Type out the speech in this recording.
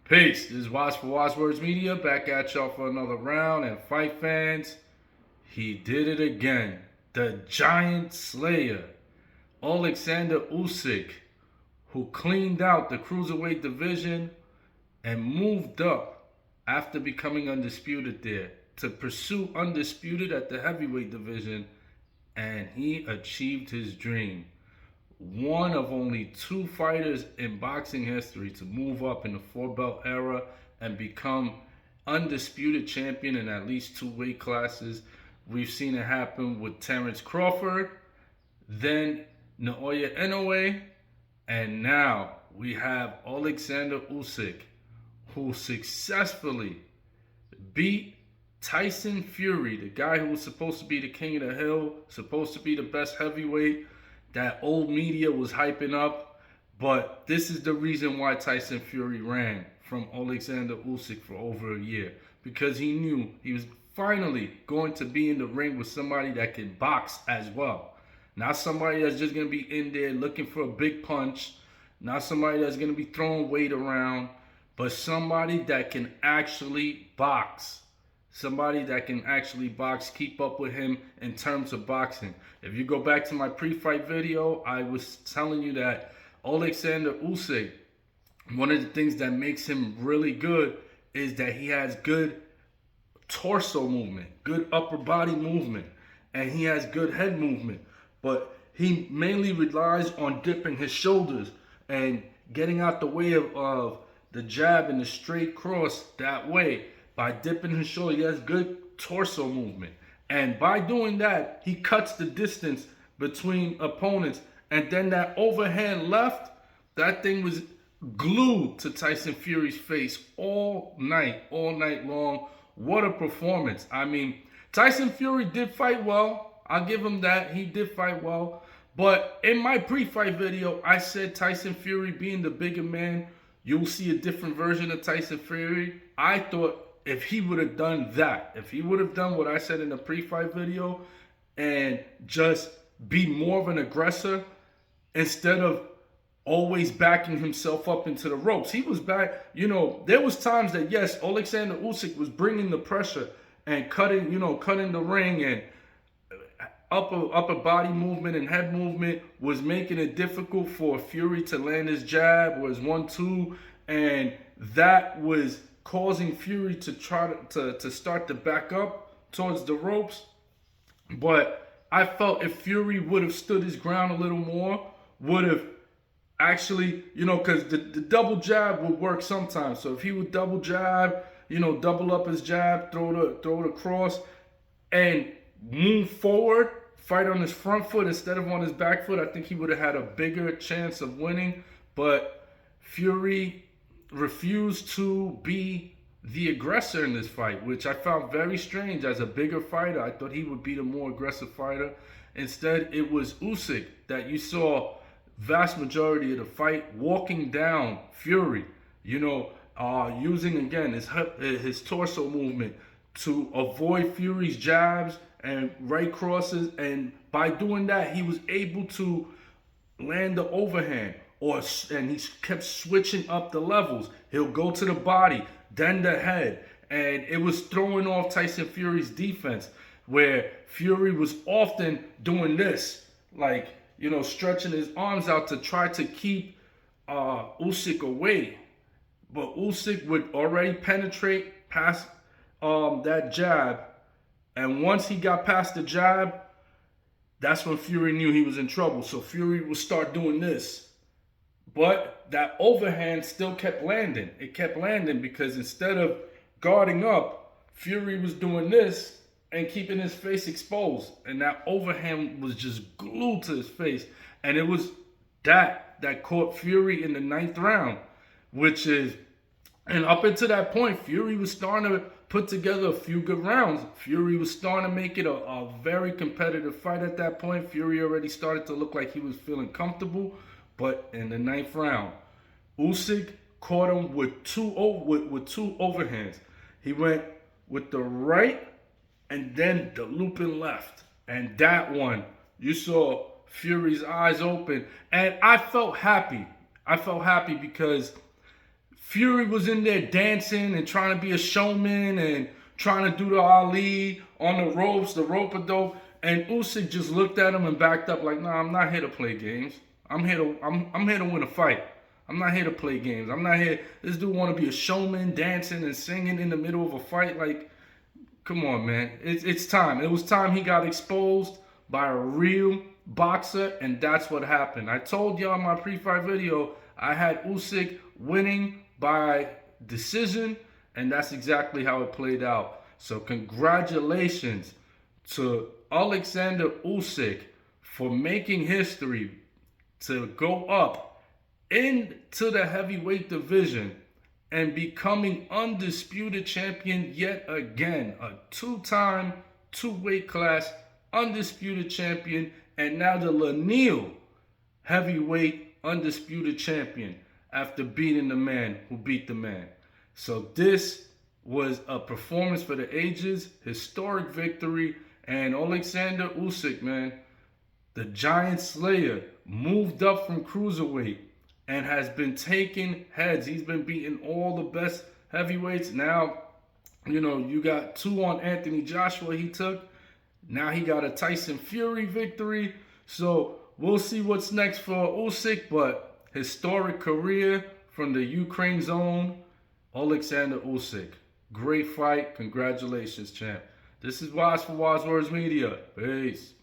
Peace. This is Watch for Watchwords Media back at y'all for another round. And fight fans, he did it again. The Giant Slayer, Alexander Usyk, who cleaned out the cruiserweight division and moved up after becoming undisputed there to pursue undisputed at the heavyweight division, and he achieved his dream. One of only two fighters in boxing history to move up in the four belt era and become undisputed champion in at least two weight classes. We've seen it happen with Terrence Crawford, then Naoya Inoue, and now we have Alexander Usyk, who successfully beat Tyson Fury, the guy who was supposed to be the king of the hill, supposed to be the best heavyweight that old media was hyping up. But this is the reason why Tyson Fury ran from Alexander Usyk for over a year, because he knew he was finally going to be in the ring with somebody that can box as well. Not somebody that's just going to be in there looking for a big punch, not somebody that's going to be throwing weight around, but somebody that can actually box. Somebody that can actually box, keep up with him in terms of boxing. If you go back to my pre-fight video, I was telling you that Alexander Usyk, one of the things that makes him really good is that he has good torso movement, good upper body movement, and he has good head movement. But he mainly relies on dipping his shoulders and getting out the way of the jab and the straight cross that way. By dipping his shoulder, he has good torso movement. And by doing that, he cuts the distance between opponents. And then that overhand left, that thing was glued to Tyson Fury's face all night long. What a performance. I mean, Tyson Fury did fight well. I'll give him that. He did fight well. But in my pre-fight video, I said Tyson Fury being the bigger man, you'll see a different version of Tyson Fury. I thought if he would have done that, if he would have done what I said in the pre-fight video and just be more of an aggressor instead of always backing himself up into the ropes. He was back, there was times that, yes, Alexander Usyk was bringing the pressure and cutting the ring, and upper body movement and head movement was making it difficult for Fury to land his jab or his 1-2, and that was causing Fury to try to start to back up towards the ropes. But I felt if Fury would have stood his ground a little more, would have actually, because the double jab would work sometimes. So if he would double jab, double up his jab, throw it across, and move forward, fight on his front foot instead of on his back foot, I think he would have had a bigger chance of winning. But Fury refused to be the aggressor in this fight, which I found very strange. As a bigger fighter, I thought he would be the more aggressive fighter. Instead, it was Usyk that you saw vast majority of the fight walking down Fury, using again his torso movement to avoid Fury's jabs and right crosses, and by doing that, he was able to land the overhand. And he kept switching up the levels. He'll go to the body, then the head. And it was throwing off Tyson Fury's defense, where Fury was often doing this, like, stretching his arms out to try to keep Usyk away. But Usyk would already penetrate past that jab. And once he got past the jab, that's when Fury knew he was in trouble. So Fury would start doing this. But that overhand still kept landing. It kept landing because instead of guarding up, Fury was doing this and keeping his face exposed. And that overhand was just glued to his face. And it was that caught Fury in the 9th round, and up until that point, Fury was starting to put together a few good rounds. Fury was starting to make it a very competitive fight at that point. Fury already started to look like he was feeling comfortable. But in the 9th round, Usyk caught him with two overhands. He went with the right and then the looping left. And that one, you saw Fury's eyes open. And I felt happy. Because Fury was in there dancing and trying to be a showman and trying to do the Ali on the ropes, the rope-a-dope. And Usyk just looked at him and backed up like, nah, I'm not here to play games. I'm here to win a fight. I'm not here to play games. I'm not here. This dude want to be a showman, dancing and singing in the middle of a fight. Like, come on, man. It's time. It was time he got exposed by a real boxer, and that's what happened. I told y'all in my pre-fight video, I had Usyk winning by decision, and that's exactly how it played out. So congratulations to Alexander Usyk for making history to go up into the heavyweight division and becoming undisputed champion yet again. A two-time, two-weight class undisputed champion, and now the Lanil heavyweight undisputed champion after beating the man who beat the man. So this was a performance for the ages, historic victory, and Alexander Usyk, man, the Giant Slayer, moved up from cruiserweight and has been taking heads. He's been beating all the best heavyweights. Now, you know, you got 2 on Anthony Joshua he took. Now he got a Tyson Fury victory. So we'll see what's next for Usyk, but historic career from the Ukraine zone, Alexander Usyk. Great fight. Congratulations, champ. This is Waz for Waz Words Media. Peace.